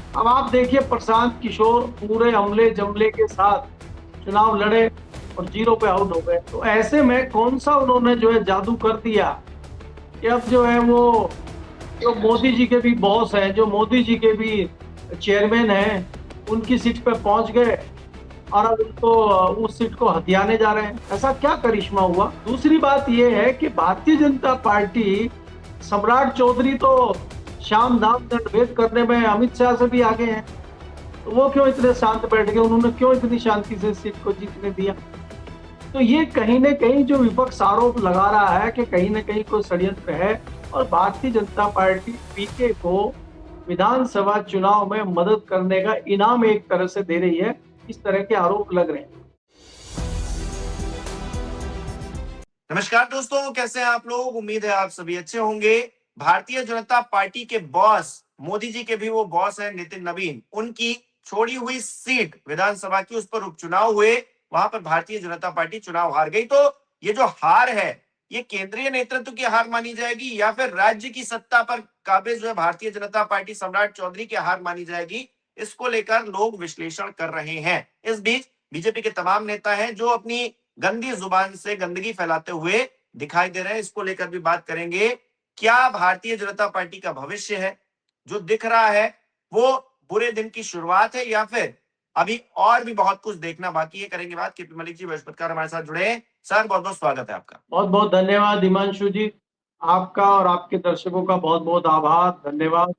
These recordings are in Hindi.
अब आप देखिए प्रशांत किशोर पूरे अमले जमले के साथ चुनाव लड़े और 0 पे आउट हो गए। तो ऐसे में कौन सा उन्होंने जो है जादू कर दिया कि अब जो है वो जो मोदी जी के भी बॉस हैं, जो मोदी जी के भी चेयरमैन हैं, उनकी सीट पे पहुंच गए और अब उनको उस सीट को हथियाने जा रहे हैं। ऐसा क्या करिश्मा हुआ? दूसरी बात ये है कि भारतीय जनता पार्टी, सम्राट चौधरी तो शाम दाम दंड भेद करने में अमित शाह से भी आगे हैं। तो वो क्यों इतने शांत बैठ गए? उन्होंने क्यों इतनी शांति से सीट को जीतने दिया? तो ये कहीं न कहीं जो विपक्ष आरोप लगा रहा है कि कहीं न कहीं कोई षड्यंत्र है और भारतीय जनता पार्टी पीके को विधानसभा चुनाव में मदद करने का इनाम एक तरह से दे रही है, इस तरह के आरोप लग रहे हैं। नमस्कार दोस्तों, कैसे हैं आप लोग? उम्मीद है आप सभी अच्छे होंगे। भारतीय जनता पार्टी के बॉस, मोदी जी के भी वो बॉस हैं नितिन नवीन, उनकी छोड़ी हुई सीट विधानसभा की, उस पर उपचुनाव हुए। वहां पर भारतीय जनता पार्टी चुनाव हार गई। तो ये जो हार है, ये केंद्रीय नेतृत्व की हार मानी जाएगी या फिर राज्य की सत्ता पर काबिज जो है भारतीय जनता पार्टी सम्राट चौधरी की हार मानी जाएगी? इसको लेकर लोग विश्लेषण कर रहे हैं। इस बीच बीजेपी के तमाम नेता हैं जो अपनी गंदी जुबान से गंदगी फैलाते हुए दिखाई दे रहे हैं। इसको लेकर भी बात करेंगे। क्या भारतीय जनता पार्टी का भविष्य है जो दिख रहा है वो बुरे दिन की शुरुआत है या फिर अभी और भी बहुत कुछ देखना बाकी है? करेंगे बात। केपी मलिक जी बृहस्पतिवार हमारे साथ जुड़े हैं। सर, बहुत बहुत स्वागत है आपका। बहुत बहुत धन्यवाद हिमांशु जी। आपका और आपके दर्शकों का बहुत बहुत आभार, धन्यवाद।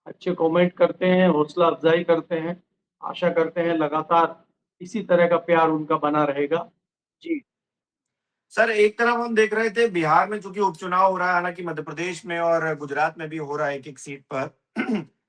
अच्छे कमेंट करते हैं, हौसला अफजाई करते हैं। आशा करते हैं लगातार इसी तरह का प्यार उनका बना रहेगा। जी। सर, एक तरफ हम देख रहे थे बिहार में चूंकि उपचुनाव हो रहा है, हालांकि मध्य प्रदेश में और गुजरात में भी हो रहा है एक एक सीट पर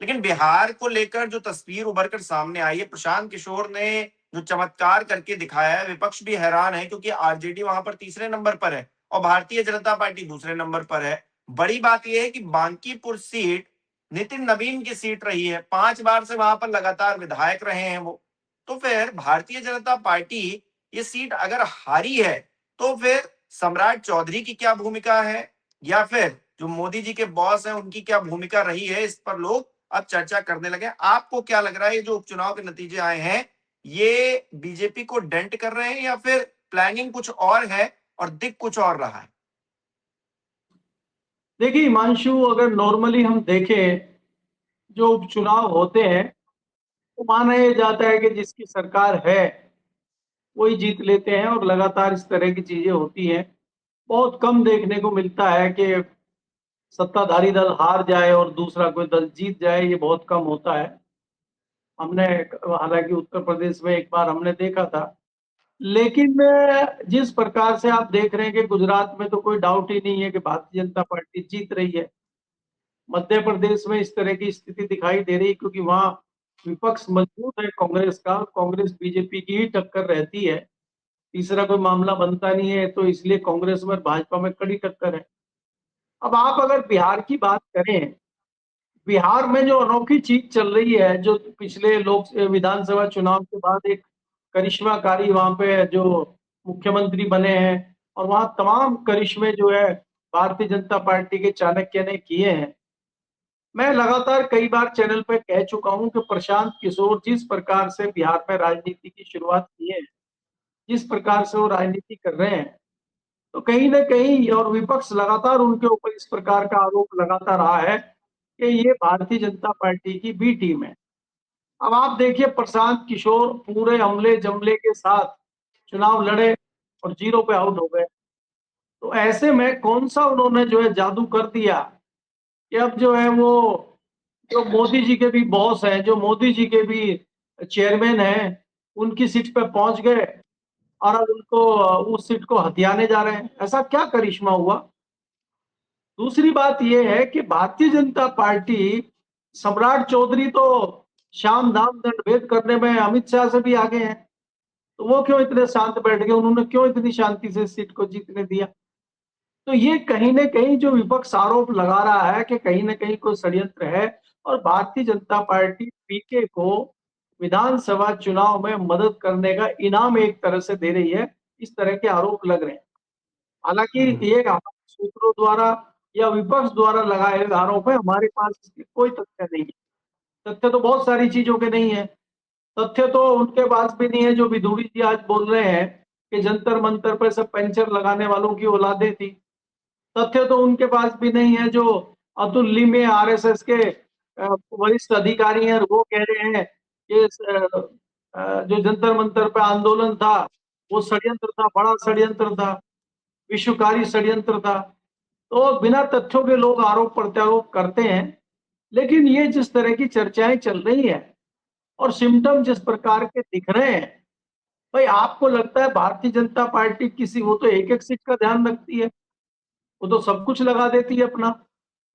लेकिन बिहार को लेकर जो तस्वीर उभर कर सामने आई है, प्रशांत किशोर ने जो चमत्कार करके दिखाया है, विपक्ष भी हैरान है क्योंकि आरजेडी वहां पर तीसरे नंबर पर है और भारतीय जनता पार्टी दूसरे नंबर पर है। बड़ी बात यह है कि बांकीपुर सीट नितिन नवीन की सीट रही है, 5 बार से वहां पर लगातार विधायक रहे हैं वो। तो फिर भारतीय जनता पार्टी ये सीट अगर हारी है तो फिर सम्राट चौधरी की क्या भूमिका है या फिर जो मोदी जी के बॉस हैं उनकी क्या भूमिका रही है, इस पर लोग अब चर्चा करने लगे। आपको क्या लग रहा है, ये जो उपचुनाव के नतीजे आए हैं ये बीजेपी को डेंट कर रहे हैं या फिर प्लानिंग कुछ और है और दिख कुछ और रहा है? देखिए हिमांशु, अगर नॉर्मली हम देखें, जो उपचुनाव होते हैं तो माना यह जाता है कि जिसकी सरकार है वही जीत लेते हैं और लगातार इस तरह की चीजें होती हैं। बहुत कम देखने को मिलता है कि सत्ताधारी दल हार जाए और दूसरा कोई दल जीत जाए, ये बहुत कम होता है। हमने हालांकि उत्तर प्रदेश में एक बार हमने देखा था, लेकिन जिस प्रकार से आप देख रहे हैं कि गुजरात में तो कोई डाउट ही नहीं है कि भारतीय जनता पार्टी जीत रही है। मध्य प्रदेश में इस तरह की स्थिति दिखाई दे रही क्योंकि वहां विपक्ष मजबूत है कांग्रेस का, कांग्रेस बीजेपी की ही टक्कर रहती है। तीसरा कोई मामला बनता नहीं है, तो इसलिए कांग्रेस में भाजपा में कड़ी टक्कर है। अब आप अगर बिहार की बात करें, बिहार में जो अनोखी चीज चल रही है, जो पिछले लोक विधानसभा चुनाव के बाद एक करिश्माकारी वहां पे जो मुख्यमंत्री बने हैं और वहां तमाम करिश्मे जो है भारतीय जनता पार्टी के चाणक्य ने किए हैं। मैं लगातार कई बार चैनल पे कह चुका हूं कि प्रशांत किशोर जिस प्रकार से बिहार में राजनीति की शुरुआत की है, जिस प्रकार से वो राजनीति कर रहे हैं, तो कहीं न कहीं और विपक्ष लगातार उनके ऊपर इस प्रकार का आरोप लगाता रहा है कि ये भारतीय जनता पार्टी की बी टीम है। अब आप देखिए प्रशांत किशोर पूरे अमले-जमले के साथ चुनाव लड़े और 0 पे आउट हो गए। तो ऐसे में कौन-सा उन्होंने जो है जादू कर दिया कि अब जो है वो जो मोदी जी के भी बॉस हैं, जो मोदी जी के भी चेयरमैन हैं, उनकी सीट पे पहुंच गए और अब उनको उस सीट को हथियाने जा रहे हैं। ऐसा क्या करिश्मा हुआ? दूसरी बात यह है कि भारतीय जनता पार्टी, सम्राट चौधरी तो शाम दाम दंड भेद करने में अमित शाह से भी आगे हैं। तो वो क्यों इतने शांत बैठ गए? उन्होंने क्यों इतनी शांति से सीट को जीतने दिया? तो ये कहीं न कहीं जो विपक्ष आरोप लगा रहा है कि कहीं न कहीं कोई षड्यंत्र है और भारतीय जनता पार्टी पीके को विधानसभा चुनाव में मदद करने का इनाम एक तरह से दे रही है, इस तरह के आरोप लग रहे हैं। हालांकि ये हमारे सूत्रों द्वारा या विपक्ष द्वारा लगाए गए आरोप है, हमारे पास इसके कोई तथ्य नहीं है। तथ्य तो बहुत सारी चीजों के नहीं है। तथ्य तो उनके पास भी नहीं है जो विधुड़ी जी आज बोल रहे हैं कि जंतर मंतर पर सब पंचर लगाने वालों की औलादे थी। तथ्य तो उनके पास भी नहीं है जो अतुल लीमे आरएसएस के वरिष्ठ अधिकारी हैं, वो कह रहे हैं कि जो जंतर मंतर पे आंदोलन था वो षड्यंत्र था, बड़ा षड्यंत्र था, विश्वकारी षड्यंत्र था। तो बिना तथ्यों के लोग आरोप प्रत्यारोप करते हैं। लेकिन ये जिस तरह की चर्चाएं चल रही है और सिम्टम जिस प्रकार के दिख रहे हैं, भाई आपको लगता है भारतीय जनता पार्टी किसी, वो तो एक एक सीट का ध्यान रखती है, वो तो सब कुछ लगा देती है अपना।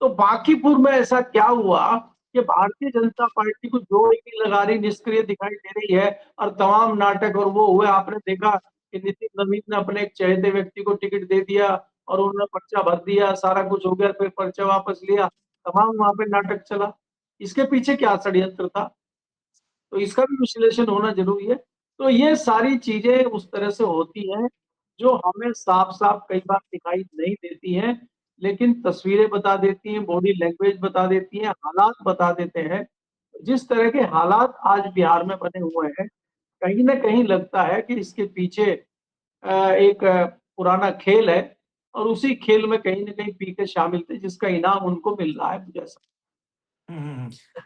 तो बांकीपुर में ऐसा क्या हुआ कि भारतीय जनता पार्टी को जोड़ की लगा रही, निष्क्रिय दिखाई दे रही है और तमाम नाटक और वो हुए। आपने देखा कि नितिन नवीन ने अपने एक चहेते व्यक्ति को टिकट दे दिया और उन्होंने पर्चा भर दिया, सारा कुछ हो गया, फिर पर्चा वापस लिया, तमाम वहां पे नाटक चला। इसके पीछे क्या षड्यंत्र था, तो इसका भी विश्लेषण होना जरूरी है। तो ये सारी चीजें उस तरह से होती हैं जो हमें साफ साफ कई बार दिखाई नहीं देती हैं, लेकिन तस्वीरें बता देती हैं, बॉडी लैंग्वेज बता देती हैं, हालात बता देते हैं। जिस तरह के हालात आज बिहार में बने हुए हैं, कहीं ना कहीं लगता है कि इसके पीछे एक पुराना खेल है और उसी खेल में कहीं ना कहीं पीके शामिल थे, जिसका इनाम उनको मिल रहा है, मुझे ऐसा।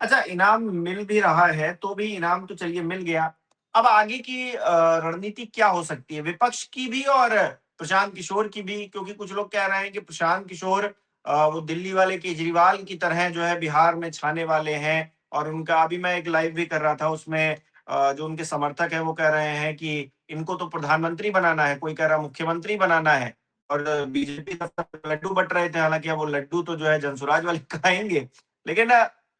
अच्छा, इनाम मिल भी रहा है, तो भी इनाम तो चलिए मिल गया। अब आगे की रणनीति क्या हो सकती है? विपक्ष की भी और प्रशांत किशोर की भी, क्योंकि कुछ लोग कह रहे हैं कि प्रशांत किशोर वो दिल्ली वाले केजरीवाल की तरह जो है बिहार में छाने वाले हैं और उनका अभी मैं एक लाइव भी कर रहा था उसमें जो उनके समर्थक हैं वो कह रहे हैं कि इनको तो प्रधानमंत्री बनाना है, कोई कह रहा है मुख्यमंत्री बनाना है और बीजेपी तरफ लड्डू बँट रहे थे, हालाँकि अब वो लड्डू तो जो है जनसुराज वाले खाएँगे। लेकिन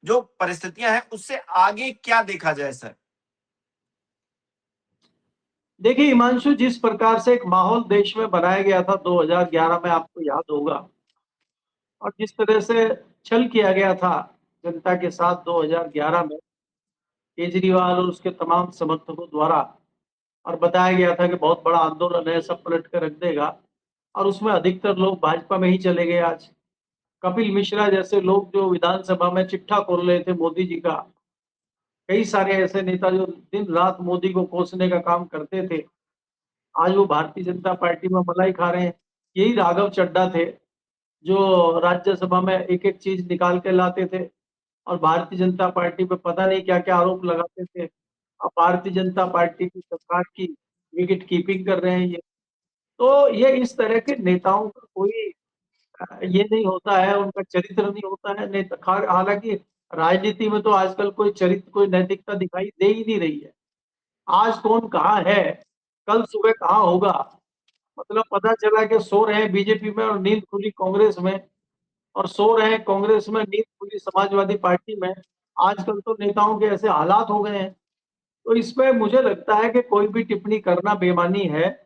जो परिस्थितियां हैं उससे आगे क्या देखा जाए सर? देखिए हिमांशु, जिस प्रकार से एक माहौल देश में बनाया गया था 2011 में, आपको याद होगा, और जिस तरह से छल किया गया था जनता के साथ 2011 में केजरीवाल और उसके तमाम समर्थकों द्वारा, और बताया गया था कि बहुत बड़ा आंदोलन है, सब पलट कर रख देगा, और उसमें अधिकतर लोग भाजपा में ही चले गए। आज कपिल मिश्रा जैसे लोग जो विधानसभा में चिट्ठा खोल रहे थे मोदी जी का, कई सारे ऐसे नेता जो दिन रात मोदी को कोसने का काम करते थे, आज वो भारतीय जनता पार्टी में मलाई खा रहे हैं। यही राघव चड्ढा थे जो राज्यसभा में एक एक चीज निकाल के लाते थे और भारतीय जनता पार्टी पे पता नहीं क्या क्या आरोप लगाते थे। अब भारतीय जनता पार्टी की सरकार की विकेट कीपिंग कर रहे हैं ये। तो ये इस तरह के नेताओं का कोई ये नहीं होता है, उनका चरित्र नहीं होता है नेता। हालांकि राजनीति में तो आजकल कोई चरित्र, कोई नैतिकता दिखाई दे ही नहीं रही है। आज कौन कहाँ है, कल सुबह कहाँ होगा, मतलब पता चला कि सो रहे हैं बीजेपी में और नींद खुली कांग्रेस में, और सो रहे हैं कांग्रेस में, नींद खुली समाजवादी पार्टी में। आजकल तो नेताओं के ऐसे हालात हो गए हैं। तो इसमें मुझे लगता है कि कोई भी टिप्पणी करना बेमानी है।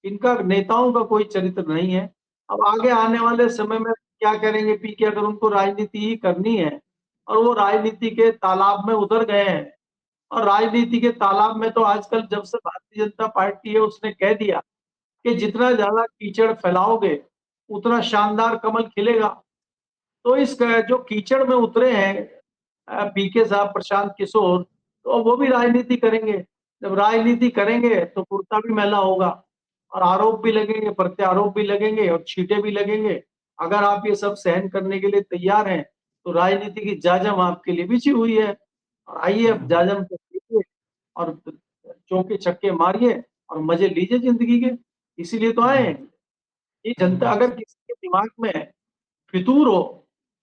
इनका नेताओं का कोई चरित्र नहीं है। अब आगे आने वाले समय में क्या करेंगे पी के, अगर उनको राजनीति ही करनी है और वो राजनीति के तालाब में उतर गए हैं, और राजनीति के तालाब में तो आजकल जब से भारतीय जनता पार्टी है उसने कह दिया कि जितना ज्यादा कीचड़ फैलाओगे उतना शानदार कमल खिलेगा। तो इस जो कीचड़ में उतरे हैं पीके साहब, प्रशांत किशोर, तो वो भी राजनीति करेंगे। जब राजनीति करेंगे तो कुर्ता भी मैला होगा और आरोप भी लगेंगे, प्रत्यारोप भी लगेंगे और छींटे भी लगेंगे। अगर आप ये सब सहन करने के लिए तैयार हैं तो राजनीति की जाजम आपके लिए बिछी हुई है, और आइए अब जाजम को लीजिए और चौके छक्के मारिए और मजे लीजिए जिंदगी के। इसीलिए तो आए हैं। ये जनता, अगर किसी के दिमाग में फितूर हो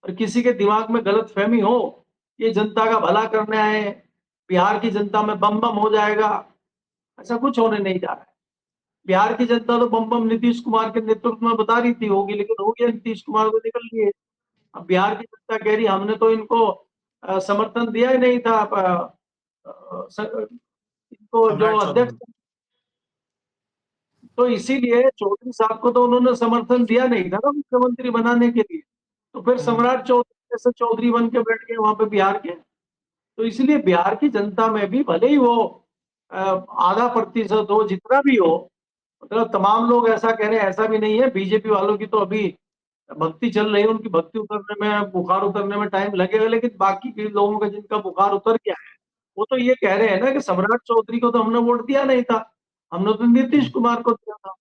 और किसी के दिमाग में गलतफहमी हो, ये जनता का भला करने आए हैं, बिहार की जनता में बम बम हो जाएगा, ऐसा कुछ होने नहीं जा रहा है। बिहार की जनता तो बम बम नीतीश कुमार के नेतृत्व में बता रही थी होगी, लेकिन हो गया, नीतीश कुमार को निकल लिए। अब बिहार की जनता कह रही हमने तो इनको समर्थन दिया ही नहीं था। इनको जो सम्राट चौधरी। अध्यक्ष, तो इसीलिए चौधरी साहब को तो उन्होंने समर्थन दिया नहीं था ना मुख्यमंत्री बनाने के लिए। तो फिर सम्राट चौधरी जैसे चौधरी बन के बैठ गए वहां पे बिहार के। तो इसलिए बिहार की जनता में भी भले ही वो आधा प्रतिशत हो, जितना भी हो, मतलब तमाम लोग ऐसा कह रहे हैं, ऐसा भी नहीं है। बीजेपी वालों की तो अभी भक्ति चल रही है, उनकी भक्ति उतरने में, बुखार उतरने में टाइम लगेगा, लेकिन बाकी के लोगों का जिनका बुखार उतर गया है, वो तो ये कह रहे हैं ना कि सम्राट चौधरी को तो हमने वोट दिया नहीं था, हमने तो नीतीश हम्म, कुमार को दिया था।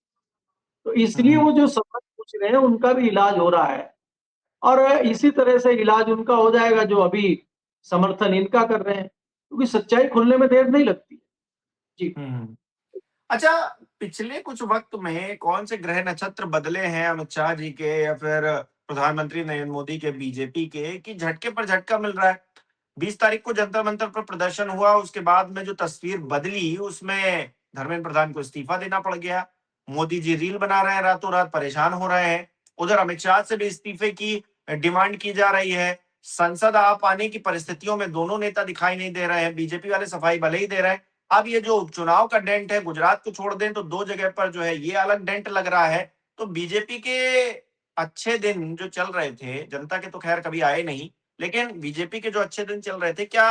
तो इसलिए हम्म, वो जो सवाल पूछ रहे हैं उनका भी इलाज हो रहा है, और इसी तरह से इलाज उनका हो जाएगा जो अभी समर्थन इनका कर रहे हैं, क्योंकि सच्चाई खुलने में देर नहीं लगती। जी। हम्म। अच्छा, पिछले कुछ वक्त में कौन से ग्रह नक्षत्र बदले हैं अमित शाह जी के या फिर प्रधानमंत्री नरेंद्र मोदी के, बीजेपी के, कि झटके पर झटका मिल रहा है? 20 तारीख को जंतर मंतर पर प्रदर्शन हुआ, उसके बाद में जो तस्वीर बदली उसमें धर्मेंद्र प्रधान को इस्तीफा देना पड़ गया। मोदी जी रील बना रहे हैं, रातों रात परेशान हो रहे हैं। उधर अमित शाह से भी इस्तीफे की डिमांड की जा रही है। संसद आ पाने की परिस्थितियों में दोनों नेता दिखाई नहीं दे रहे हैं। बीजेपी वाले सफाई भले ही दे रहे हैं। अब ये जो उपचुनाव का डेंट है, गुजरात को छोड़ दें तो दो जगह पर जो है ये अलग डेंट लग रहा है। तो बीजेपी के अच्छे दिन जो चल रहे थे, जनता के तो खैर कभी आए नहीं, लेकिन बीजेपी के जो अच्छे दिन चल रहे थे, क्या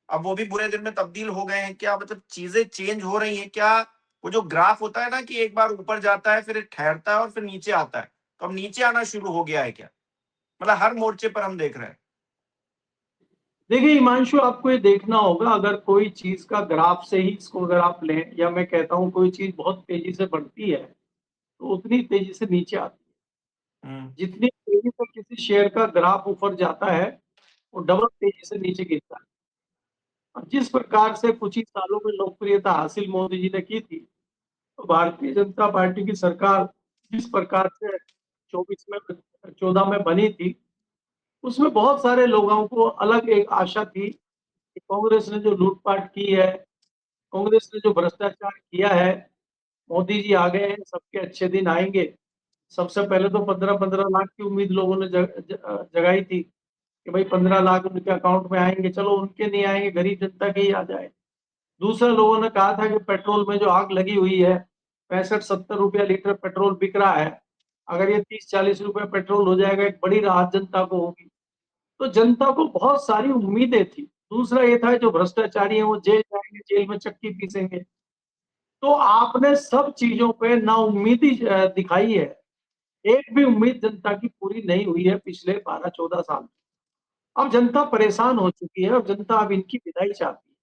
अब वो भी बुरे दिन में तब्दील हो गए हैं? क्या मतलब चीजें चेंज हो रही हैं क्या? वो जो ग्राफ होता है ना कि एक बार ऊपर जाता है, फिर ठहरता है और फिर नीचे आता है, तो अब नीचे आना शुरू हो गया है क्या? मतलब हर मोर्चे पर हम देख रहे हैं। देखिए हिमांशु, आपको ये देखना होगा, अगर कोई चीज का ग्राफ से ही इसको अगर आप लें, या मैं कहता हूँ कोई चीज बहुत तेजी से बढ़ती है तो उतनी तेजी से नीचे आती हम्म, है। जितनी तेजी से किसी शेयर का ग्राफ ऊपर जाता है, वो डबल तेजी से नीचे गिरता है। और जिस प्रकार से कुछ ही सालों में लोकप्रियता हासिल मोदी जी ने की थी, तो भारतीय जनता पार्टी की सरकार जिस प्रकार से 24 में 14 में बनी थी, उसमें बहुत सारे लोगों को अलग एक आशा थी कि कांग्रेस ने जो लूटपाट की है, कांग्रेस ने जो भ्रष्टाचार किया है, मोदी जी आ गए हैं, सबके अच्छे दिन आएंगे। सबसे पहले तो 15-15 लाख की उम्मीद लोगों ने जगाई थी कि भाई 15 लाख उनके अकाउंट में आएंगे, चलो उनके नहीं आएंगे, गरीब जनता के ही आ जाए। दूसरे लोगों ने कहा था कि पेट्रोल में जो आग लगी हुई है, 65-70 रुपया लीटर पेट्रोल बिक रहा है, अगर ये 30-40 रुपया पेट्रोल हो जाएगा, एक बड़ी राहत जनता को होगी। तो जनता को बहुत सारी उम्मीदें थी। दूसरा ये था जो भ्रष्टाचारी है वो जेल जाएंगे, जेल में चक्की पीसेंगे। तो आपने सब चीजों पे नाउम्मीदी दिखाई है। एक भी उम्मीद जनता की पूरी नहीं हुई है पिछले 12-14 साल में। अब जनता परेशान हो चुकी है, अब जनता अब इनकी विदाई चाहती है।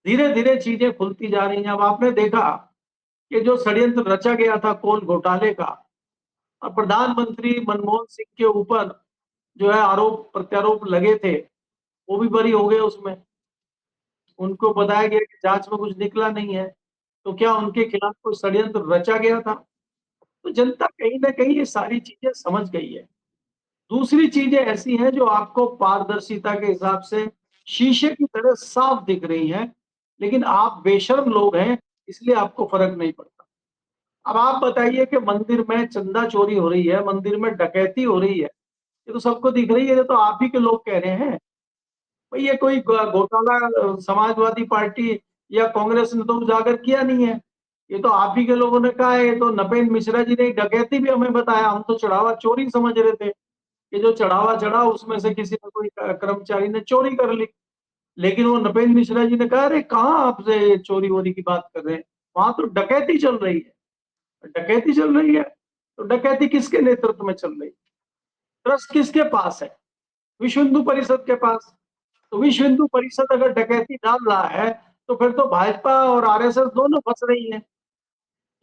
धीरे धीरे चीजें खुलती जा रही हैं। अब आपने देखा कि जो षड्यंत्र रचा गया था कोल घोटाले का, और प्रधानमंत्री मनमोहन सिंह के ऊपर जो है आरोप प्रत्यारोप लगे थे, वो भी बरी हो गए उसमें। उनको बताया गया कि जांच में कुछ निकला नहीं है, तो क्या उनके खिलाफ कोई षड्यंत्र रचा गया था? तो जनता कहीं ना कहीं ये सारी चीजें समझ गई है। दूसरी चीजें ऐसी हैं जो आपको पारदर्शिता के हिसाब से शीशे की तरह साफ दिख रही हैं, लेकिन आप बेशर्म लोग हैं, इसलिए आपको फर्क नहीं पड़ता। अब आप बताइए कि मंदिर में चंदा चोरी हो रही है, मंदिर में डकैती हो रही है, ये तो सबको दिख रही है, ये तो आप ही के लोग कह रहे हैं। भाई ये कोई घोटाला समाजवादी पार्टी या कांग्रेस ने तो उजागर किया नहीं है, ये तो आप ही के लोगों ने कहा है। ये तो नपेंद्र मिश्रा जी ने डकैती भी हमें बताया, हम तो चढ़ावा चोरी समझ रहे थे कि जो चढ़ावा चढ़ा उसमें से किसी ने कोई कर्मचारी ने चोरी कर ली। लेकिन वो नपेंद्र मिश्रा जी ने कहा अरे कहाँ आपसे ये चोरी वोरी की बात कर रहे हैं, वहां तो डकैती चल रही है। डकैती चल रही है, तो डकैती किसके नेतृत्व में चल रही है? ट्रस्ट किसके पास है? विश्व हिंदू परिषद के पास। तो विश्व हिंदू परिषद अगर डकैती डाल रहा है, तो फिर तो भाजपा और आरएसएस दोनों फंस रही है।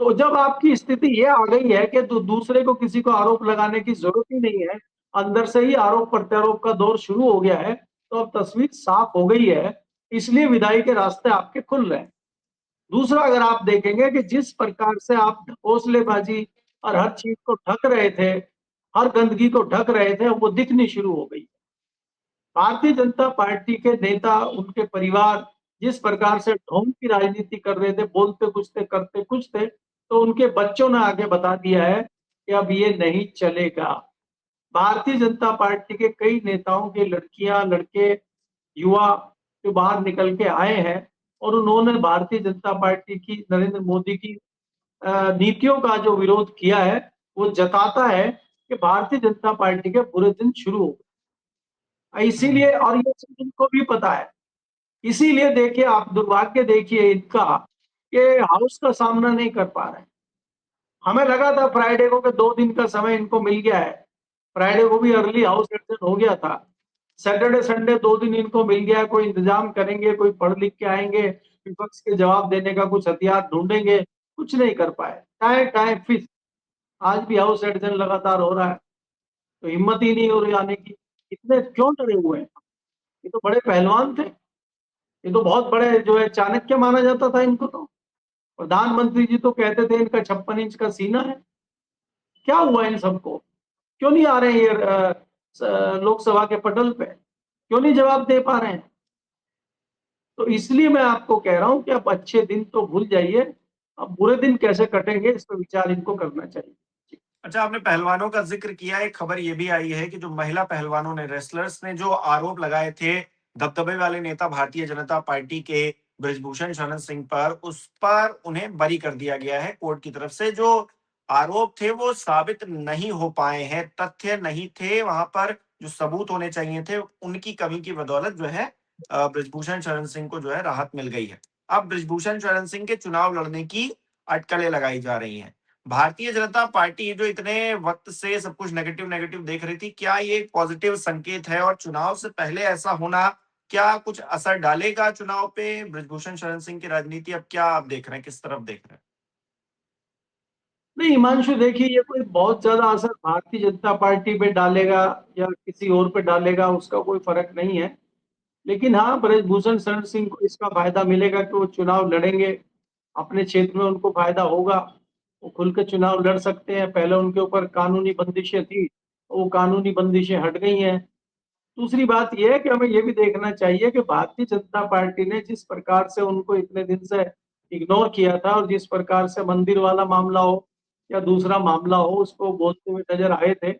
तो जब आपकी स्थिति ये आ गई है कि दूसरे को किसी को आरोप लगाने की जरूरत ही नहीं है, अंदर से ही आरोप प्रत्यारोप का दौर शुरू हो गया है, तो अब तस्वीर साफ हो गई है, इसलिए विदाई के रास्ते आपके खुल रहे हैं। दूसरा, अगर आप देखेंगे कि जिस प्रकार से आप हौसलेबाजी और हर चीज को ढक रहे थे, हर गंदगी को ढक रहे थे, वो दिखनी शुरू हो गई। भारतीय जनता पार्टी के नेता, उनके परिवार जिस प्रकार से ढोंग की राजनीति कर रहे थे, बोलते कुछ थे करते कुछ थे, तो उनके बच्चों ने आगे बता दिया है कि अब ये नहीं चलेगा। भारतीय जनता पार्टी के कई नेताओं के लड़कियां लड़के युवा जो बाहर निकल के आए हैं, और उन्होंने भारतीय जनता पार्टी की, नरेंद्र मोदी की नीतियों का जो विरोध किया है, वो जताता है कि भारतीय जनता पार्टी के बुरे दिन शुरू हो गए। हम्म, इसीलिए, और ये चीज इनको भी पता है, इसीलिए देखिए, आप दुर्भाग्य देखिए इनका कि हाउस का सामना नहीं कर पा रहे हैं। हमें लगा था फ्राइडे को कि 2 दिन का समय इनको मिल गया है, फ्राइडे को भी अर्ली हाउस एडजन हो गया था। सैटरडे संडे 2 दिन इनको मिल गया, कोई इंतजाम करेंगे, कोई पढ़ लिख के आएंगे, विपक्ष के जवाब देने का कुछ हथियार ढूंढेंगे, कुछ नहीं कर पाए। Time time fix. आज भी हाउस एडजन लगातार हो रहा है, तो हिम्मत ही नहीं हो रही आने की। इतने क्यों डरे हुए हैं? ये तो बड़े पहलवान थे, ये तो बहुत बड़े जो है चाणक्य माना जाता था इनको। तो प्रधानमंत्री जी तो कहते थे इनका 56 इंच का सीना है। क्या हुआ इन सबको? क्यों नहीं आ रहे हैं ये लोकसभा के पटल पे? क्यों नहीं जवाब दे पा रहे हैं? तो इसलिए मैं आपको कह रहा हूं कि अब अच्छे दिन तो भूल जाइए, अब बुरे दिन कैसे कटेंगे इस पर विचार इनको करना चाहिए। अच्छा, आपने पहलवानों का जिक्र किया, एक खबर ये भी आई है कि जो महिला पहलवानों ने, रेसलर्स ने जो आरोप लगाए थे दबदबे वाले नेता भारतीय जनता पार्टी के बृजभूषण शरण सिंह पर, उस पर उन्हें बरी कर दिया गया है कोर्ट की तरफ से। जो आरोप थे वो साबित नहीं हो पाए हैं, तथ्य नहीं थे वहां पर, जो सबूत होने चाहिए थे उनकी कमी की बदौलत जो है बृजभूषण शरण सिंह को जो है राहत मिल गई है। अब बृजभूषण शरण सिंह के चुनाव लड़ने की अटकलें लगाई जा रही हैं। भारतीय जनता पार्टी जो इतने वक्त से सब कुछ नेगेटिव नेगेटिव देख रही थी, क्या ये एक पॉजिटिव संकेत है? और चुनाव से पहले ऐसा होना क्या कुछ असर डालेगा चुनाव पे? बृजभूषण शरण सिंह की राजनीति अब क्या आप देख रहे हैं, किस तरफ देख रहे हैं? नहीं हिमांशु, देखिए ये कोई बहुत ज्यादा असर भारतीय जनता पार्टी पे डालेगा या किसी और पे डालेगा उसका कोई फर्क नहीं है। लेकिन हाँ, ब्रजभूषण शरण सिंह को इसका फायदा मिलेगा कि वो चुनाव लड़ेंगे, अपने क्षेत्र में उनको फायदा होगा, वो खुल के चुनाव लड़ सकते हैं। पहले उनके ऊपर कानूनी बंदिशें थी, वो कानूनी बंदिशें हट गई हैं। दूसरी बात यह है कि हमें ये भी देखना चाहिए कि भारतीय जनता पार्टी ने जिस प्रकार से उनको इतने दिन से इग्नोर किया था, और जिस प्रकार से मंदिर वाला मामला हो या दूसरा मामला हो उसको बोलते हुए नजर आए थे,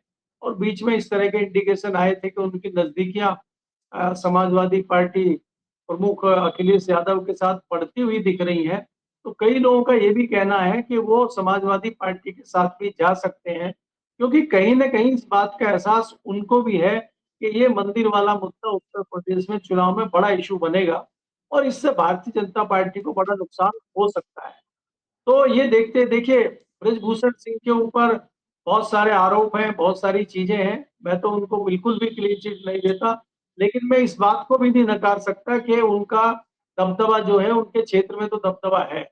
और बीच में इस तरह के इंडिकेशन आए थे कि उनकी नजदीकियां समाजवादी पार्टी प्रमुख अखिलेश यादव के साथ बढ़ती हुई दिख रही हैं। तो कई लोगों का ये भी कहना है कि वो समाजवादी पार्टी के साथ भी जा सकते हैं, क्योंकि कहीं ना कहीं इस बात का एहसास उनको भी है कि ये मंदिर वाला मुद्दा उत्तर प्रदेश में चुनाव में बड़ा इशू बनेगा, और इससे भारतीय जनता पार्टी को बड़ा नुकसान हो सकता है। तो ये देखते देखिए, ब्रजभूषण सिंह के ऊपर बहुत सारे आरोप हैं, बहुत सारी चीजें हैं, मैं तो उनको बिल्कुल भी क्लीन चिट नहीं देता। लेकिन मैं इस बात को भी नहीं नकार सकता कि उनका दबदबा जो है, उनके क्षेत्र में तो दबदबा है।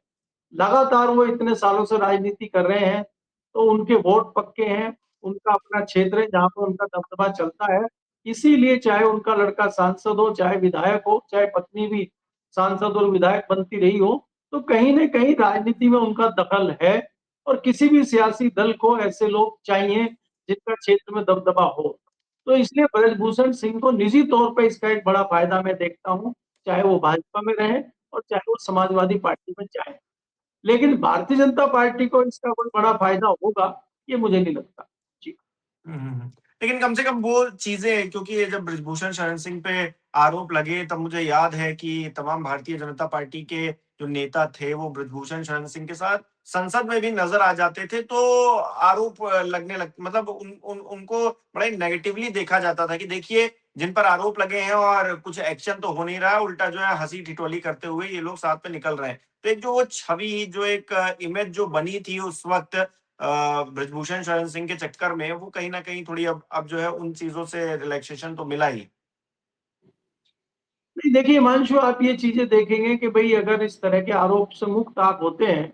लगातार वो इतने सालों से राजनीति कर रहे हैं, तो उनके वोट पक्के हैं, उनका अपना क्षेत्र है जहाँ पर उनका दबदबा चलता है। इसीलिए चाहे उनका लड़का सांसद हो, चाहे विधायक हो, चाहे पत्नी भी सांसद और विधायक बनती रही हो, तो कहीं न कहीं राजनीति में उनका दखल है, और किसी भी सियासी दल को ऐसे लोग चाहिए जिनका क्षेत्र में दबदबा हो। तो इसलिए ब्रजभूषण सिंह को निजी तौर पे इसका एक बड़ा फायदा मैं देखता हूँ, चाहे वो भाजपा में रहें और चाहे वो समाजवादी पार्टी में जाएँ। लेकिन भारतीय जनता पार्टी को इसका कोई बड़ा फायदा होगा, ये मुझे नहीं लगता। जी। हुँ, हुँ, हुँ। लेकिन कम से कम वो चीज़ें, क्योंकि ये जब बृजभूषण शरण सिंह पे आरोप लगे तब मुझे याद है कि तमाम भारतीय जनता पार्टी के जो नेता थे वो बृजभूषण शरण सिंह के साथ संसद में भी नज़र आ जाते थे। तो आरोप लगने लग मतलब उनको बड़े नेगेटिवली देखा जाता था कि देखिए जिन पर आरोप लगे हैं और कुछ एक्शन तो हो नहीं रहा है, उल्टा जो है हँसी-ठिठोली करते हुए ये लोग साथ में निकल रहे हैं। तो एक जो वो छवि, जो एक इमेज जो बनी थी उस वक़्त बृजभूषण शरण सिंह के चक्कर में, वो कहीं न कहीं थोड़ी अब जो है उन चीज़ों से रिलैक्सेशन तो मिला ही। नहीं देखिए हिमांशु, आप ये चीजें देखेंगे कि भई अगर इस तरह के आरोप से मुक्त आप होते हैं,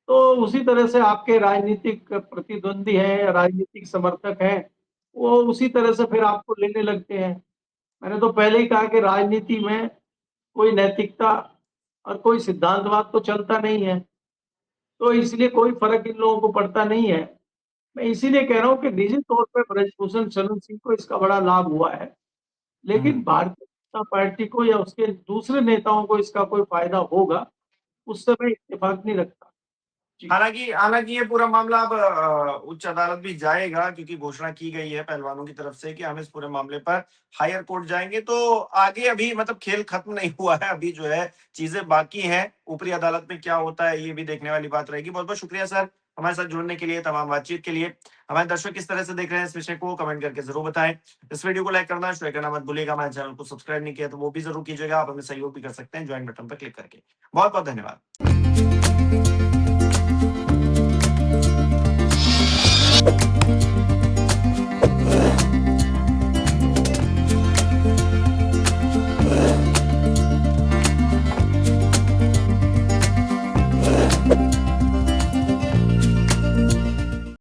तो उसी तरह से आपके राजनीतिक प्रतिद्वंदी हैं या राजनीतिक समर्थक हैं, वो उसी तरह से फिर आपको लेने लगते हैं। मैंने तो पहले ही कहा कि राजनीति में कोई नैतिकता और कोई सिद्धांतवाद तो चलता नहीं है, तो इसलिए कोई फ़र्क इन लोगों को पड़ता नहीं है। मैं इसीलिए कह रहा हूँ कि निजी तौर पे ब्रजभूषण शरण सिंह को इसका बड़ा लाभ हुआ है, लेकिन हुँ। भारतीय जनता पार्टी को या उसके दूसरे नेताओं को इसका कोई फ़ायदा होगा, उससे मैं इत्तेफ़ाक नहीं रखता। जी। हालाँकि हालाँकि ये पूरा मामला अब उच्च अदालत भी जाएगा, क्योंकि घोषणा की गई है पहलवानों की तरफ से कि हम इस पूरे मामले पर हायर कोर्ट जाएँगे। तो आगे अभी मतलब खेल खत्म नहीं हुआ है, अभी जो है चीज़ें बाकी हैं। ऊपरी अदालत में क्या होता है ये भी देखने वाली बात रहेगी। बहुत-बहुत शुक्रिया सर, हमारे साथ जुड़ने के लिए, तमाम बातचीत के लिए। हमारे दर्शक किस तरह से देख रहे हैं इस विषय को कमेंट करके ज़रूर बताएँ। इस वीडियो को लाइक करना, शेयर करना मत भूलिएगा। हमारे चैनल को सब्सक्राइब नहीं किया तो वो भी ज़रूर कीजिएगा। आप हमें सहयोग भी कर सकते हैं जॉइन बटन पर क्लिक करके। बहुत-बहुत धन्यवाद।